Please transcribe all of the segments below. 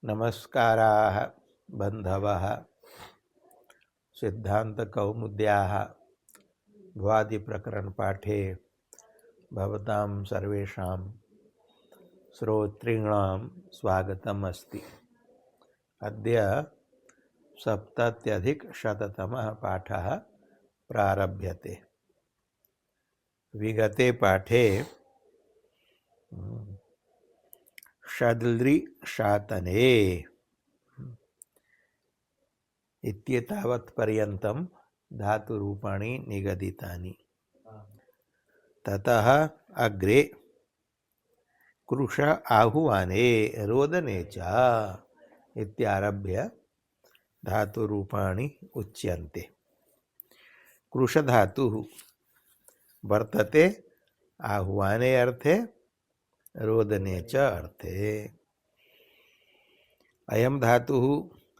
नमस्काराः बन्धवः सिद्धान्तकौमुद्याः भवादिप्रकरणपाठे भवतां सर्वेषां श्रोतॄणां स्वागतम् अस्ति। अद्य सप्तत्यधिकशततमः पाठः प्रारभ्यते। विगते पाठे षड्लृशातने इत्येतावत्पर्यन्तं धातुरूपाणि निगदितानि। ततः अग्रे कृश आहुवाने रोदने च इत्यारभ्य धातुरूपाणि उच्यन्ते। कृशधातुः वर्तते आहुवाने अर्थे रोदने च अर्थे। अयं धातुः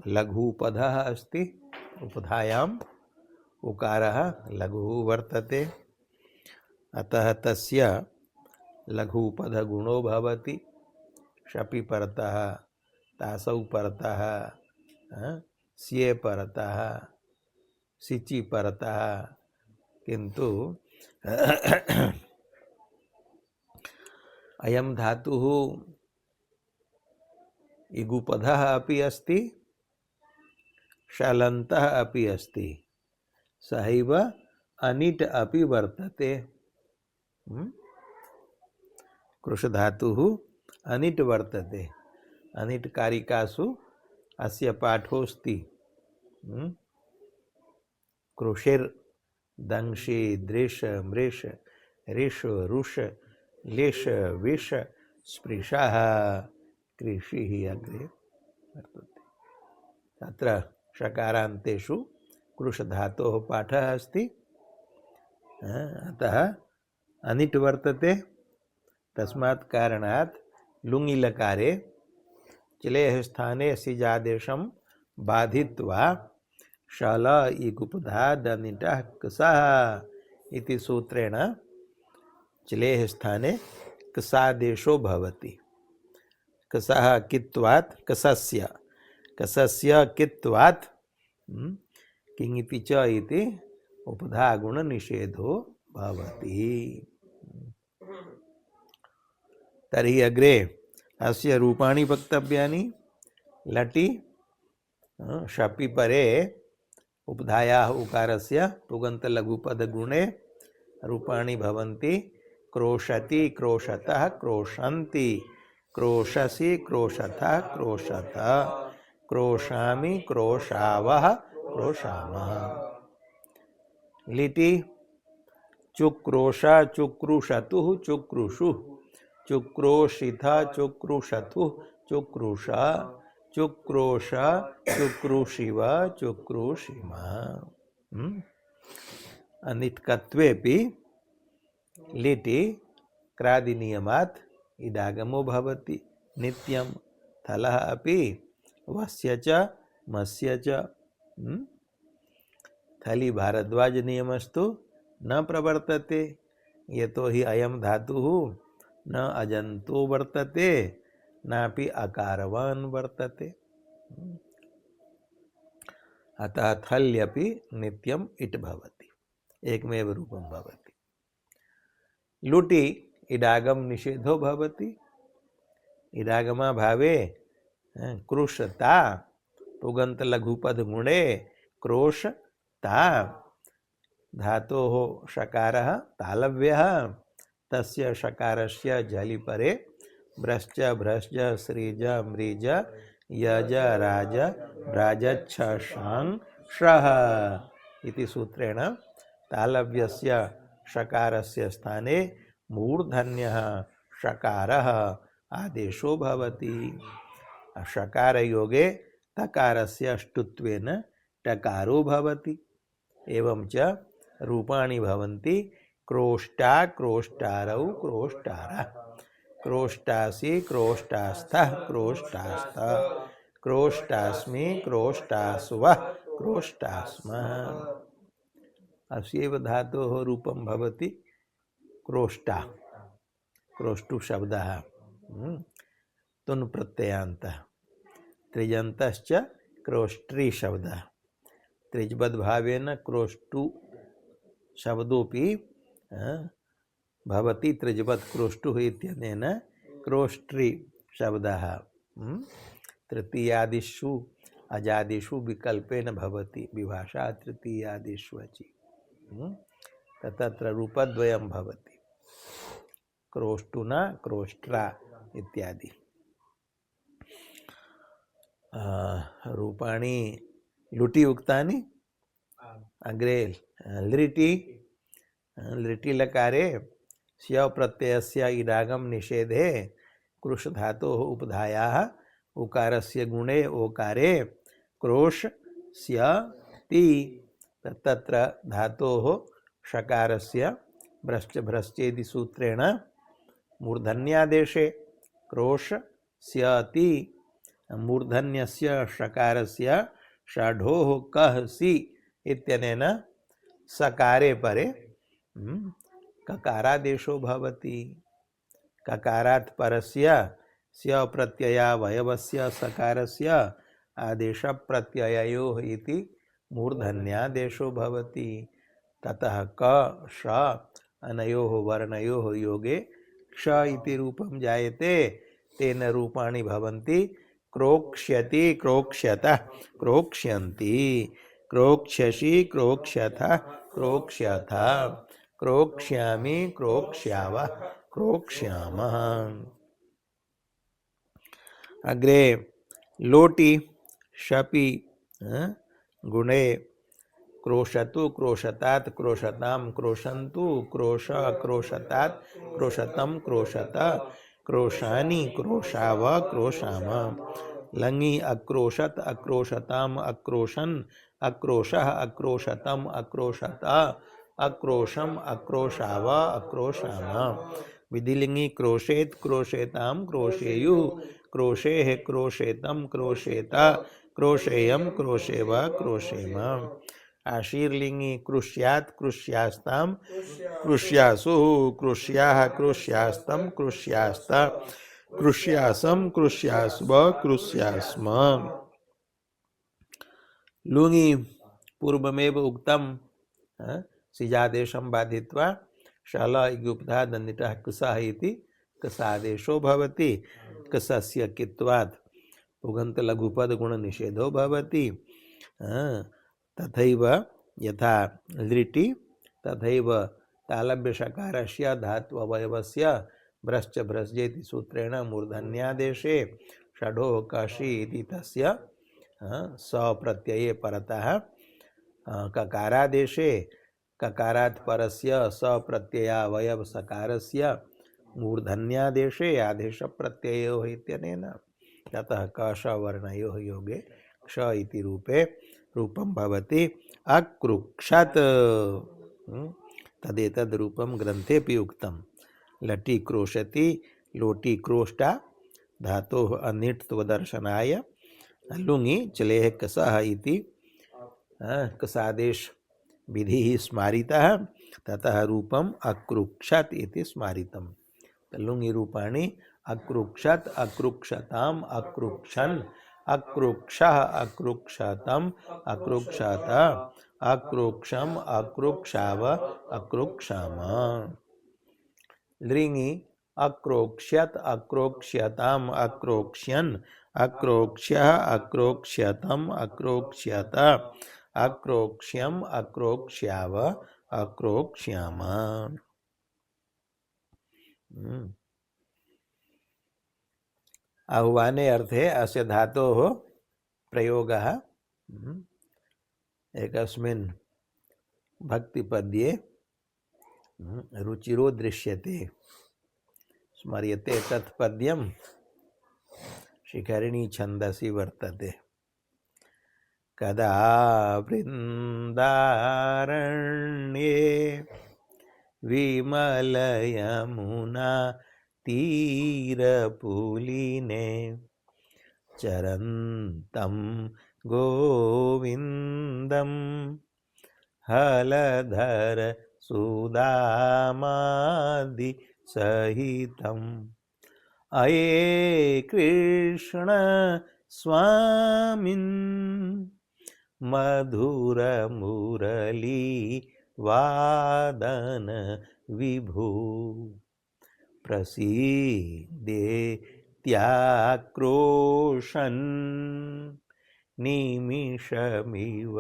लघुपधः अस्ति। उपधायाम् उकारः लघुः वर्तते, अतः तस्य लघुपधगुणो भवति। शपि परतः, तासौ परतः, स्ये परतः, सिचि परतः, किन्तु अयं धातुः इगुपधः अपि अस्ति, शलन्तः अपि अस्ति, सहैव अनिट् अपि वर्तते। कृशधातुः अनिट् वर्तते। अनिट् कारिकासु अस्य पाठोऽस्ति। कृषिर् दंशि दृश मृष ऋष रुष लिश विष स्पृशः कृषिः अग्रे वर्तते। तत्र षकारान्तेषु कृशधातोः पाठः अस्ति, अतः अनिट् वर्तते। तस्मात् कारणात् लुङिलकारे चिलेः स्थाने सिजादेशं बाधित्वा शल इगुपधादनिटः कसः इति सूत्रेण चिलेः स्थाने कसादेशो भवति। कसः कित्वात् कसस्य कित्वात् किङिति च इति उपधागुणनिषेधो भवति। तर्हि अग्रे अस्य रूपाणि वक्तव्यानि। लटि शपि परे उपधायाः उकारस्य पुगन्तलघुपदगुणे रूपाणि भवन्ति। क्रोशति क्रोशतः क्रोशन्ति, क्रोशसि क्रोशतः क्रोशत, क्रोशामि क्रोशावः क्रोशामः। लिटि चुक्रोश चुक्रुशतुः चुक्रुषुः, चुक्रोशिथ चुक्रुशतुः चुक्रुष, चुक्रोश चुक्रुशिव चुक्रुषिमः। अनिट्कत्वेपि लिटि क्रादिनियमात् इडागमो भवति नित्यं। थलः अपि वस्य च मस्य च। थलि भारद्वाज नियमस्तु न प्रवर्तते, यतो हि अयं धातुः न अजन्तो वर्तते नापि अकारवान् वर्तते। अतः थल्यपि नित्यम् इट् भवति, एकमेव रूपं भवति। लुटि इडागम निषेधो भवति। इडागमा भावे कृशता पुगन्त लघुपद गुणे क्रोशता। धातोः षकारः तालव्यः, तस्य षकारस्य झलि परे भ्रश्च भ्रश्च सृज मृज यज राज भ्राजच्छ शां श्रः इति सूत्रेण तालव्यस्य षकारस्य स्थाने मूर्धन्यः षकारः आदेशो भवति। षकारयोगे तकारस्य अष्टुत्वेन टकारो भवति। एवं च रूपाणि भवन्ति। क्रोष्टा क्रोष्टारौ क्रोष्टारः, क्रोष्टासि क्रोष्टास्थः क्रोष्टास्थः, क्रोष्टास्मि क्रोष्टास्वः क्रोष्टास्मः। अस्यैव धातोः रूपं भवति क्रोष्टा। क्रोष्टु शब्दः तुन् प्रत्ययान्तः। त्रिजन्तश्च क्रोष्ट्री शब्दः त्रिजबद्भावेन क्रोष्टु शब्दोऽपि भवति त्रिजबत् क्रोष्टुः इत्यनेन क्रोष्ट्री शब्दः तृतीयादिषु अजादिषु विकल्पेन भवति विभाषा तृतीयादिषु अचि तत्र रूपद्वयं भवति क्रोष्टुना क्रोष्ट्रा इत्यादि रूपाणि लुटि उक्तानि अग्रे लृटि लृटि लकारे स्य प्रत्ययस्य इडागम निषेधे कृष धातोः उपधायाः उकारस्य गुणे ओकारे क्रोश स्य ति तत्र धातोः षकारस्य भ्रश्च भ्रश्चेति सूत्रेण मूर्धन्यादेशे क्रोश स्यति मूर्धन्यस्य षकारस्य षाढोः कः सि इत्यनेन सकारे परे ककारादेशो भवति ककारात् परस्य स्य प्रत्ययावयवस्य सकारस्य आदेश प्रत्यययोः इति मूर्धन्यादेशो भवति ततः क श अनयोः वर्णयोः योगे क्ष इति रूपं जायते तेन रूपाणि भवन्ति क्रोक्ष्यति क्रोक्ष्यतः क्रोक्ष्यन्ति क्रोक्ष्यसि क्रोक्ष्यथः क्रोक्ष्यथः क्रोक्ष्यामि क्रोक्ष्यावः क्रोक्ष्यामः अग्रे लोटि शपि गुणे क्रोशतु क्रोशतात् क्रोशतां क्रोशन्तु क्रोश क्रोशतात् क्रोशतं क्रोशत क्रोशानि क्रोशाव क्रोशाम लङि अक्रोशत अक्रोशताम् अक्रोशन् अक्रोशः अक्रोशतम् अक्रोशत अक्रोशम अक्रोशाव अक्रोशाम विधिलिंगी क्रोशेत क्रोशेताम क्रोशेयुः क्रोशेः क्रोशेतम क्रोशेता क्रोशेयम क्रोशेव क्रोशेम आशीर्लिंगी कृष्यात् कृष्यास्ताम कृष्यासुः कृष्याः कृष्यास्तम कृष्यास्ता कृष्यासम कृष्यास्व कृष्यास्म लुङि पूर्वमेव उक्तम सिजादेशं बाधित्वा शाला इगुप्ता दन्दितः कषः इति कषादेशो भवति कषस्य कित्वात् उगन्त लघुपद गुण निषेधो भवति तथैव यथा लृटि तथैव तालव्य शकारस्य धातु अवयवस्य भ्रश्च भ्रश्चेति सूत्रेण मूर्धन्यादेशे षडोः काशी इति तस्य स प्रत्यये परतः ककारादेशे ककारात् परस्य स प्रत्ययावयव सकारस्य मूर्धन्यादेशे आदेश प्रत्ययो इत्यनेन ततः कष वर्णयोः योगे क्ष इति रूपे रूपं भवति अक्रुक्षत् तदेतद् रूपं ग्रन्थेऽपि उक्तं लटि क्रोशति लोटि क्रोष्टा धातोः अनिट्त्वदर्शनाय लुङि चलेः कषः इति कषादेश विधिः स्मारितः ततः रूपम् अक्रुक्षत् इति स्मारितम् लुङि रूपाणि अक्रुक्षत् अक्रुक्षताम् अक्रुक्षन् अक्रुक्षः अक्रुक्षतम् अक्रुक्षत अक्रुक्षम अक्रुक्षाव अक्रुक्षाम लृङि अक्रोक्ष्यत् अक्रोक्ष्यताम् अक्रोक्ष्यन् अक्रोक्ष्यः अक्रोक्ष्यतम् अक्रोक्ष्यत अक्रोक्ष्यम अक्रोक्ष्याव अक्रोक्ष्याम आह्वाने अर्थे अस्य धातोः प्रयोगः एकस्मिन् भक्तिपद्ये रुचिरो दृश्यते स्मर्यते तत्पद्यं शिखरिणी छन्दसि वर्तते कदा वृन्दारण्ये विमलयमुना तीरपुलिने चरन्तं गोविन्दं हलधर सुदामादि सहितम् अये कृष्ण स्वामिन् मधुर मुरली वादन विभु प्रसीदेत्याक्रोशन् निमिषमिव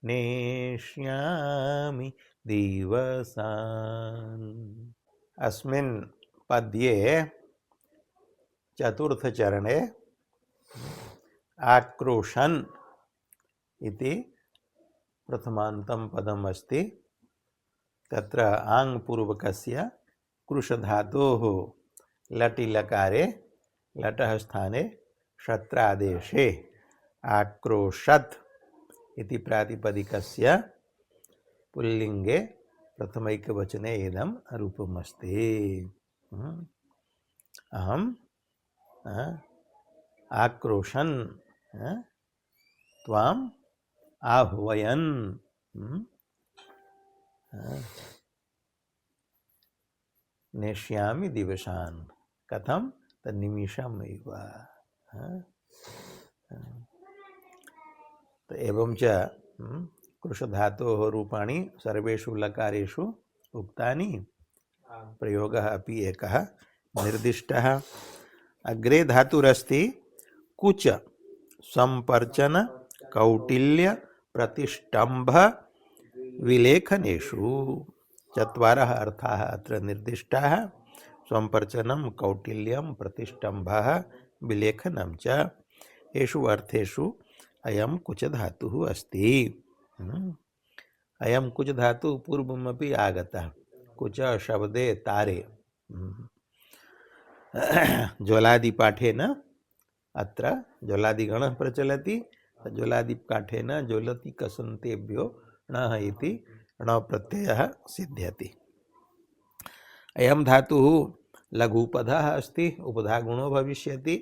नेष्यामि दिवसान्। अस्मिन् पद्ये चतुर्थ चरणे आक्रोशन् इति प्रथमान्तं पदम् अस्ति। तत्र आङ् पूर्वकस्य कृशधातोः लटि लकारे लटः स्थाने शत्रादेशे आक्रोशत् इति प्रातिपदिकस्य पुल्लिङ्गे प्रथमैकवचने इदं रूपमस्ति। अहम् आक्रोशन् त्वाम् आह्वयन् नेष्यामि दिवसान् कथं तन्निमिषमेव। तो एवं च कृशधातोः रूपाणि सर्वेषु लकारेषु उक्तानि। प्रयोगः अपि एकः निर्दिष्टः। अग्रे धातुरस्ति कुच संपर्चन कौटिल्य प्रतिष्ठम्भ विलेखनेषु। चत्वारः अर्थाः अत्र निर्दिष्टाः। संपर्चनं कौटिल्यं प्रतिष्ठम्भः विलेखनं च। येषु अर्थेषु अयं कुच धातुः अस्ति। अयं कुच धातुः पूर्वमपि आगतः कुच शब्दे तारे। ज्वलादिपाठेन अत्र ज्वलादिगणः प्रचलति। ज्वलादिपाठेन ज्वलति कसन्तेभ्यो णः इति णप्रत्ययः सिद्ध्यति। अयं धातुः लघुपदः अस्ति। उपधा गुणो भविष्यति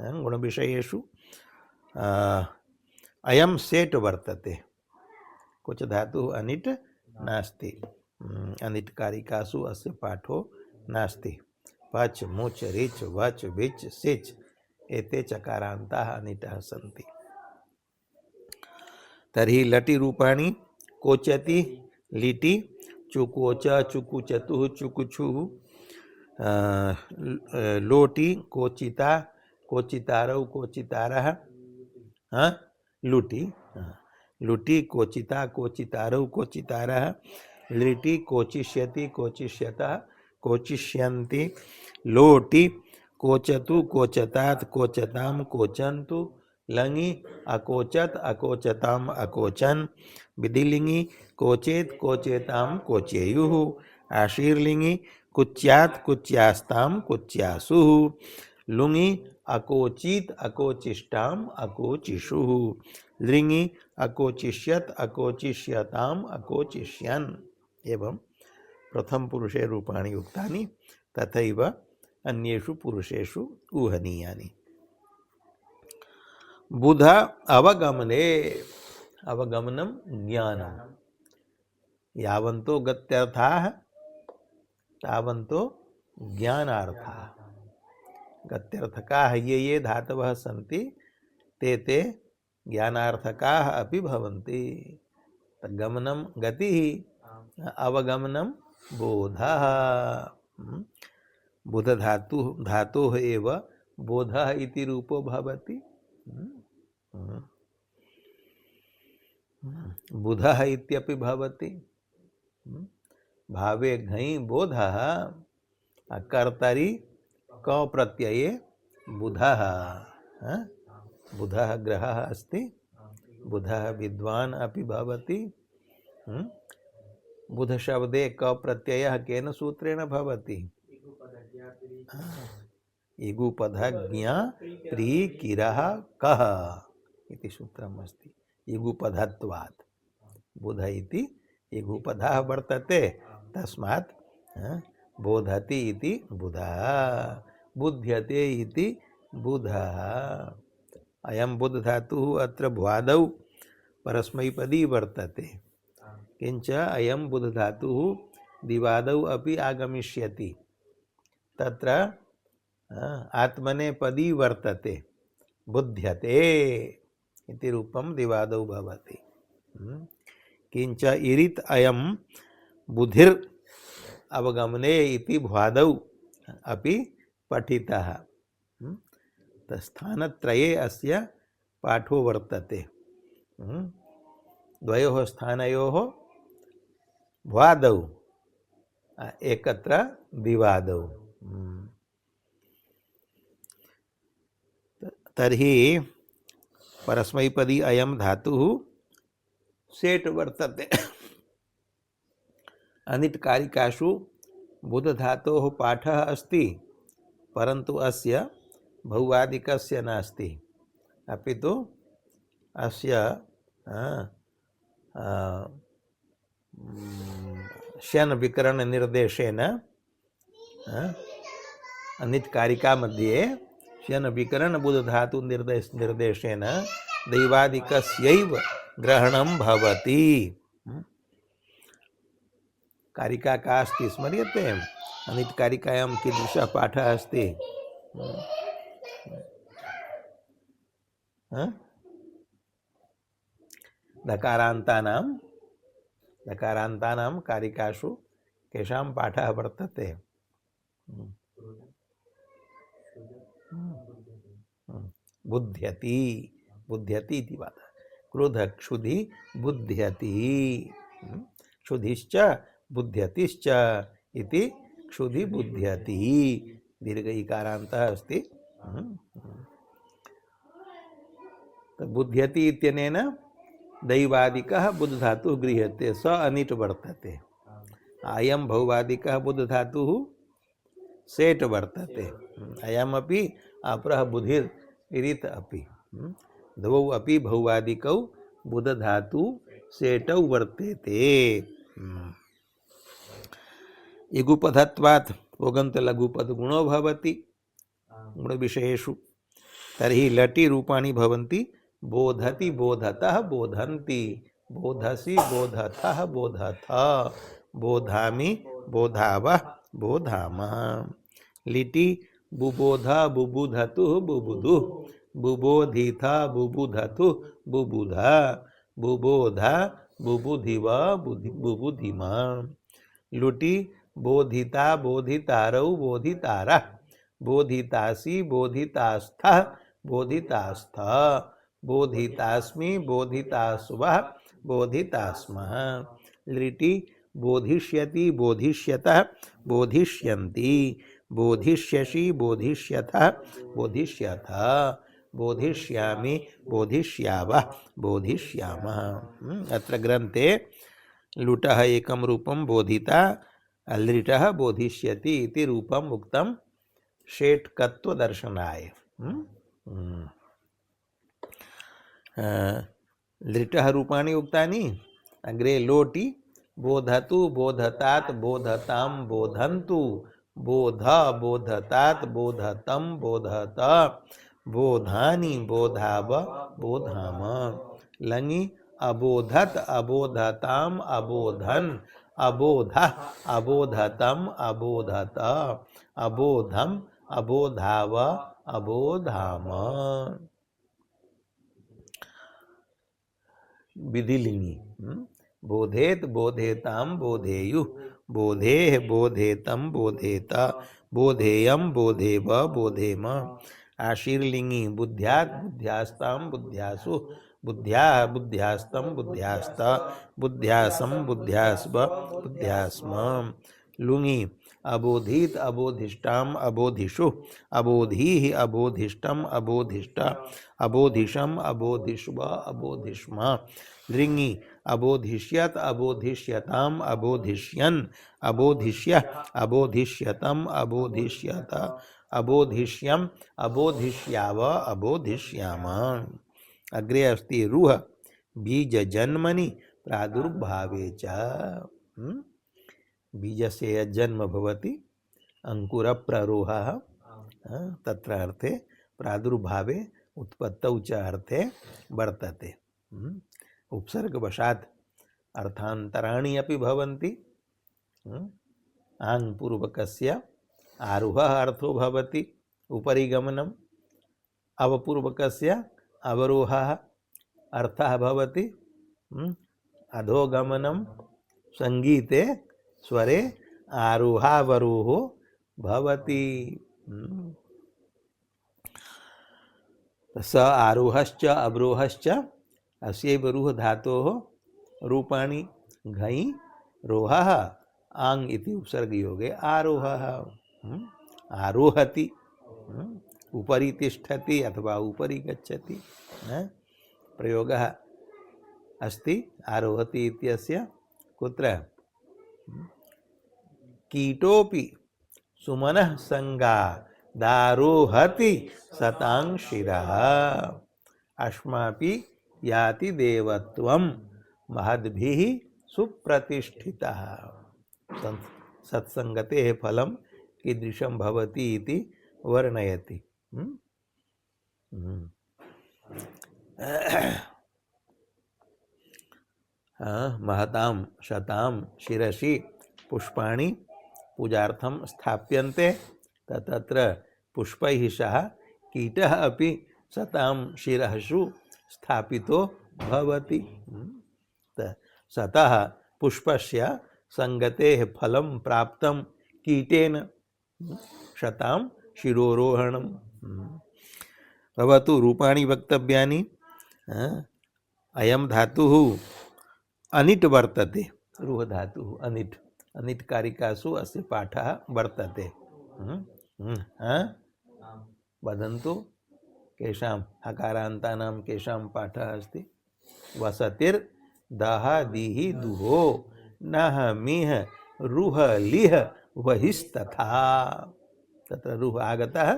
गुणविषयेषु। अयं सेट् वर्तते। कुछ धातुः अनिट् नास्ति। अनिट् कारिकासु अस्य पाठो नास्ति। पच मुच रिच वच विच सिच एते चकारान्ताः अनिटः सन्ति। तर्हि लटि रूपाणि कोचति लिटि चुकोच चुकुचतुः चुकुछुः लोटि कोचिता कोचितारौ कोचितारः लुटि लुटि कोचिता कोचितारौ कोचितारः लिटि कोचिष्यति कोचिष्यतः कोचिष्यन्ति लोटि कोचतु कोचतात् कोचतां कोचन्तु लङि अकोचत अकोचताम् अकोचन् विधिलिङि कोचेत कोचेतां कोचेयुः आशीर्लिङि कुच्यात् कुच्यास्तां कुच्यासुः लुङि अकोचित अकोचिष्टाम् अकोचिषुः लृङि अकोचिष्यत अकोचिष्यताम् अकोचिष्यन्। एवं प्रथम पुरुषे रूपाणि उक्तानि तथैव अन्येषु पुरुषेषु ऊहनीयानि। बुध अवगमने अवगमनं ज्ञानं। यावन्तो गत्यर्थाः तावन्तो ज्ञानार्थाः। गत्यर्थकाः ये धातवः सन्ति ते ज्ञानार्थकाः अपि भवन्ति। गमनं गतिः अवगमनं बोधः। बुध धातुः एव बोधः इति रूपो भवति। बुधः इत्यपि भवति। भावे घञ् बोधः कर्तरि क प्रत्यये बुधः। बुधः ग्रहः अस्ति। बुधः विद्वान् अपि भवति। बुध शब्दे क प्रत्ययः केन सूत्रेण भवति? इगुपधज्ञा प्रीकिरः कः इति सूत्रम् अस्ति। इगुपधत्वात् बुध इति इगुपधः वर्तते। तस्मात् बोधति इति बुधः बुध्यते इति बुधः। अयं बुध धातुः अत्र भ्वादौ परस्मैपदी वर्तते। किंच अयं बुध धातुः दिवादौ अपि आगमिष्यति। तत्र आत्मनेपदी वर्तते। बुध्यते इति रूपं दिवादौ भवति। किंच इरित अयं बुधिर अवगमने इति भ्वादौ अपि पठितः। स्थानत्रये अस्य पाठो वर्तते। द्वयोः स्थानयोः भ्वादौ एकत्र दिवादौ। तर्हि परस्मैपदी अयं धातुः सेट् वर्तते। अनिट् कारिकासु बुध धातोः पाठः अस्ति, परन्तु अस्य बहुवादिकस्य नास्ति, अपि तु अस्य शन विकरण निर्देशेन अनिट् कारिका मध्ये शन विकरण बुध धातु निर्देशेन दैवादिकस्यैव ग्रहणं भवति। कारिका का अस्ति स्मर्यते? अनिट् कारिकायां कीदृशः पाठः अस्ति? दकारान्तानां कारिकासु केषां पाठः वर्तते? बुध्यति, बुध्यति इति वादः। क्रोध क्षुधि बुध्यति, क्षुधिश्च बुध्यतिश्च इति क्षुधि बुध्यति, दीर्घ इकारान्तः अस्ति। बुध्यति इत्यनेन दैवादिकः बुध धातुः गृह्यते, स अनिट् वर्तते। अयं बहुवादिकः बुध धातुः सेट् वर्तते। अयमपि अपरः बुधिर् इरित् अपि, द्वौ अपि बहुवादिकौ बुध धातु सेटौ वर्तेते। इगुपधत्वात् ओगन्त लघुपद गुणो भवति गुण विषयेषु। तर्हि लटि रूपाणि भवन्ति बोधति बोधतः बोधन्ति, बोधसि बोधतः बोधथ, बोधामि बोधावः बोधामः। लिटि बुबोध बुबुधतुः बुबुदुः, बुबोधिथ बुबुधतु बुबुध, बुबोध बुबुधिव बुबुधिम। लुटि बोधिता बोधितारौ बोधितारः, बोधितासि बोधितास्थः बोधितास्थ, बोधितास्मि बोधितास्वः बोधितास्मः। लिटि बोधिष्यति बोधिष्यतः बोधिष्यन्ति, बोधिष्यसि बोधिष्यथः बोधिष्यथ, बोधिष्यामि बोधिष्यावः बोधिष्यामः। अत्र ग्रन्थे लुटः एकं रूपं बोधिता, लृटः बोधिष्यति इति रूपम् उक्तं षेट्कत्वदर्शनाय। लृटः रूपाणि उक्तानि अग्रे। लोटि बोधतु बोधतात् बोधतां बोधन्तु, बोध बोधतात् बोधतं बोधत, बोधानि बोधाव बोधाम। लङि अबोधत अबोधताम् अबोधन्, अबोध अबोधतम् अबोधत, अबोधम अबोधाव अबोधाम। विधिलिंगी बोधेत बोधेतां बोधेयुः, बोधेः बोधेतं बोधेत, बोधेयं बोधेव बोधेम। आशीर्लिंगी बुद्ध्यात् बुद्ध्यास्तां बुद्ध्यासु, बुद्ध्याः बुद्ध्यास्तं बुद्ध्यास्त, बुद्ध्यासं बुद्ध्यास्व बुद्ध्यास्म। लुङि अबोधित अबोधिष्टाम अबोधिषु, अबोधीः अबोधिष्टम अबोधिष्ट, अबोधिषम अबोधिष्व अबोधिष्म। लृङि अबोधिष्यत अबोधिष्यताम अबोधिष्यन्, अबोधिष्य अबोधिष्यतम अबोधिष्यत, अबोधिष्यम अबोधिष्याव अबोधिष्याम। अग्रे अस्ति रुह बीज जन्मनि प्रादुर्भावे च। बीज से जन्म भवति, अंकुर प्ररोहः, तत्र अर्थे प्रादुर्भावे उत्पत्तौ च अर्थे वर्तते। उपसर्गवशात् अर्थान्तराणि अपि भवन्ति। आङ् पूर्वकस्य आरुहः अर्थो भवति उपरि गमनम्, अवपूर्वकस्य अवरोहः अर्थः भवति अधोगमनं संगीते स्वरे आरोहावरोहो भवति। स आरोहश्च अवरोहश्च अस्यैव रुह धातोः रूपाणि घञ् रोहः आङ् इति उपसर्गयोगे आरोहः आरोहति उपरि तिष्ठति अथवा उपरि गच्छति प्रयोगः अस्ति आरोहति इत्यस्य कुत्र कीटोपि सुमनः संगा दारोहति सतां शिरः अश्मापि याति देवत्वं महद्भिः सुप्रतिष्ठितः। सत्संगतेः फलं कीदृशं भवति इति वर्णयति। महतां शतां शिरसि पुष्पाणि पूजार्थं स्थाप्यन्ते तत्र पुष्पैः सह कीटः अपि सतां शिरसु स्थापितो भवति। सतः पुष्पस्य संगतेः फलं प्राप्तं कीटेन शतां शिरोरोहणं भवतु। रूपाणि वक्तव्यानि। अयं धातुः अनिट् वर्तते। रुह धातुः अनिट् अनिट् कारिकासु अस्य पाठः वर्तते। वदन्तु केषां हकारान्तानां केषां पाठः अस्ति। वसतिर्दः दिः दुहो नः मिह रुह लिह वहिस्तथा। तत्र रुह आगतः।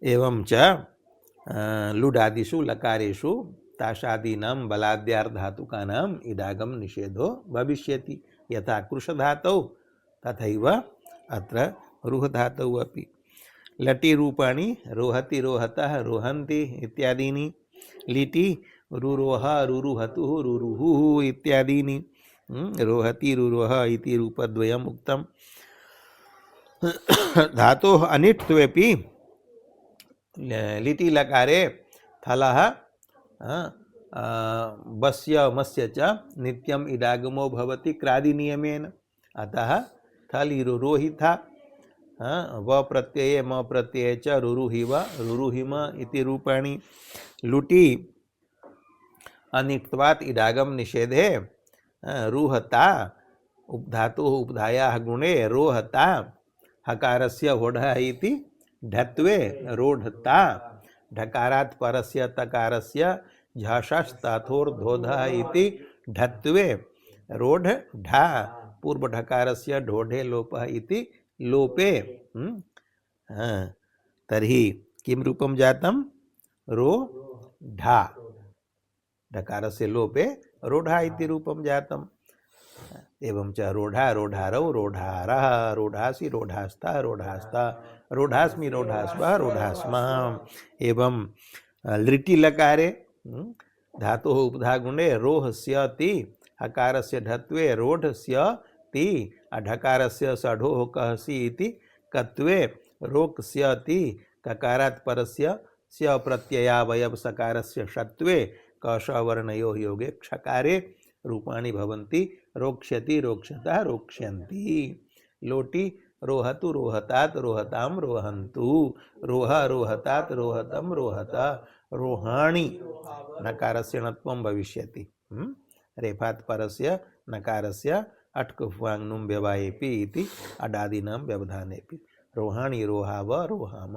एवं च लुडादिषु लकारेषु ताशादीनां बलाद्यार्धातुकानाम् इडागम निषेधो भविष्यति। यथा कृशधातौ तथैव अत्र रुह धातौ अपि। लटि रूपाणि रोहति रोहतः रोहन्ति इत्यादीनि। लिटि रुरोह रुरुहतुः रुरुहुः इत्यादीनि। रोहति रुरोह इति रूपद्वयम् उक्तम्। धातोः अनिट्त्वेपि लिटि लकारे थलः बस्य मस्य च नित्यम् इडागमो भवति क्रादिनियमेन। अतः थलिरुरोहिथा व प्रत्यये म प्रत्यये च रुरुहिव रुरुहिम इति रूपाणि। लुटि अनिक्त्वात् इडागम निषेधे रुहता उपधातुः उपधायाः गुणे रोहता हकारस्य होढः इति ढत्वे रोढता। ढकारात् परस्य तकारस्य झषस्तथोर्धोधः इति ढत्वे रोढ ढा। पूर्व ढकारस्य ढोढे लोपः इति लोपे। तर्हि किं रूपं जातं रो ढा। ढकारस्य लोपे रोढा इति रूपं जातम्। एवं च रोढा रोढारौ रोढारः रोढासि रोढास्तः रोढास्तः रोढास्मि रोढास्वः रोढास्मः। एवं लृटि लकारे धातुः उपधागुणे रोहस्यति हकारस्य ढत्वे रोढस्यति ढकारस्य सढोः कहसि इति कत्वे रोक्स्यति ककारात् परस्य स्य प्रत्ययावयव सकारस्य षत्वे कषवर्णयोः योगे क्षकारे रूपाणि भवन्ति। रोक्ष्यति रोक्षतः रोक्ष्यन्ति। लोटि रोहतु रोहतात् रोहतां रोहन्तु। रोह रोहतात् रोहतं रोहता रोहाणि। नकारस्य णत्वं भविष्यति। रेफात् परस्य नकारस्य अट्कुफ्वाङ्नुं व्यवायेपि इति अडादीनां व्यवधानेपि। रोहाणि रोहाव रोहाम।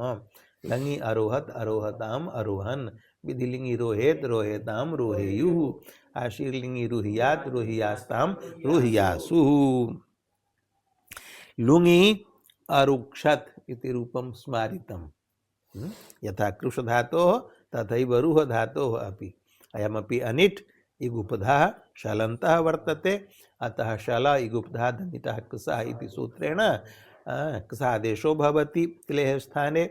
लङि अरोहत अरोहताम् अरोहन्। विधिलिङि रोहेत रोहेतां रोहेयुः। आशीर्लिङि रुहियात् रुहियास्तां रुहियासुः। लुङि अरुक्षत इति रूपं स्मारितम्। यथा कृश धातोः तथैव रुह धातोः अपि। अयमपि अनिट् इगुपधः शलन्तः वर्तते। अतः शल इगुपधः धनितः कषः इति सूत्रेण कषादेशो भवति क्लेः स्थाने।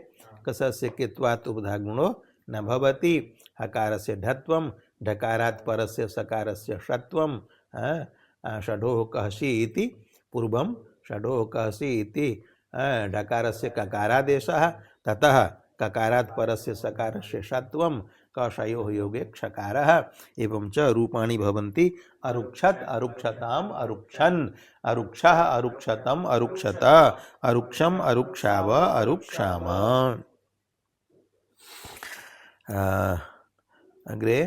कषस्य कित्वात् उपधागुणो न भवति। हकारस्य ढत्वं ढकारात् परस्य सकारस्य षत्वं षडोः कहसि इति पूर्वं षडोः कहसि इति ढकारस्य ककारादेशः ततः ककारात् परस्य सकारस्य षत्वं कषयोः योगे क्षकारः एवं च रूपाणि भवन्ति अरुक्षत अरुक्षताम् अरुक्षन् अरुक्षः अरुक्षतम् अरुक्षत अरुक्षम् अरुक्षाव अरुक्षाम। अग्रे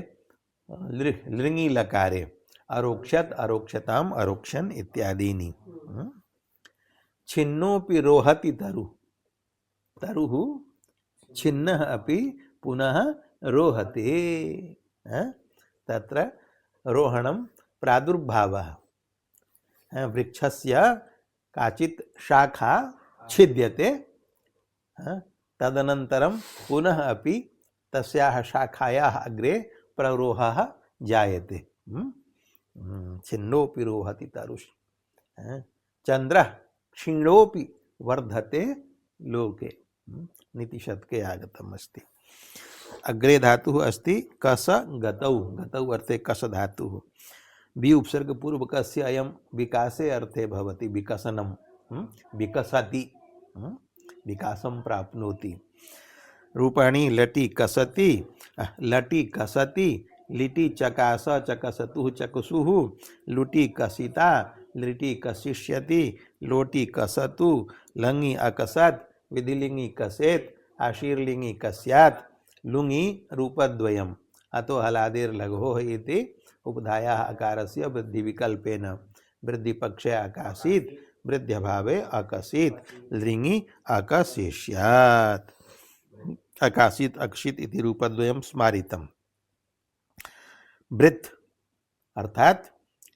लृङि लकारे अरोक्षत अरोक्षताम् अरोक्षन् इत्यादीनि। छिन्नोऽपि रोहति तरु तरुः छिन्नः अपि पुनः रोहते तत्र रोहणं प्रादुर्भावः वृक्षस्य काचित् शाखा छिद्यते तदनन्तरं पुनः अपि तस्याः शाखायाः अग्रे प्ररोहः जायते। छिन्नोऽपि रोहति तरुः चन्द्रः क्षीणोऽपि वर्धते लोके नीतिशतके आगतम् अस्ति। अग्रे धातुः अस्ति कस गतौ गतौ अर्थे कस धातुः बि उपसर्ग पूर्वकस्य अयं विकासे अर्थे भवति विकसनं विकसति विकासं प्राप्नोति। रूपाणि लटि कसति लटि कसति लिटि चकास चकसतुः चकसुः लुटि कसिता लिटि कसिष्यति लोटि कसतु लङि अकसत् विधिलिङि कसेत् आशीर्लिङि कस्यात् लुङि रूपद्वयम् अतो हलादेर्लघोः इति उपधायाः अकारस्य वृद्धिविकल्पेन वृद्धिपक्षे अकासीत् वृद्ध्यभावे अकसीत् लृङि अकसिष्यात् अकासीत् अक्षित् इति रूपद्वयं स्मारितम्। वृत्त अर्थात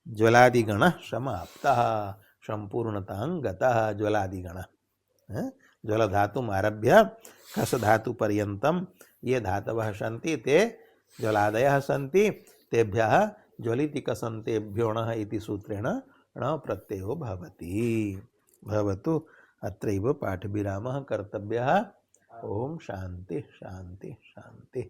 ज्वलादिगणः समाप्तः संपूर्णतां गतः ज्वलादिगणः ज्वल धातुम् आरभ्य कस धातु पर्यन्तं ये धातवः सन्ति ते ज्वलादयः सन्ति तेभ्यः ज्वलिति कसन्तेभ्यो णः इति सूत्रेण ण प्रत्ययो भवति। भवतु अत्रैव पाठविरामः कर्तव्यः। ओम शांति शांति शांति।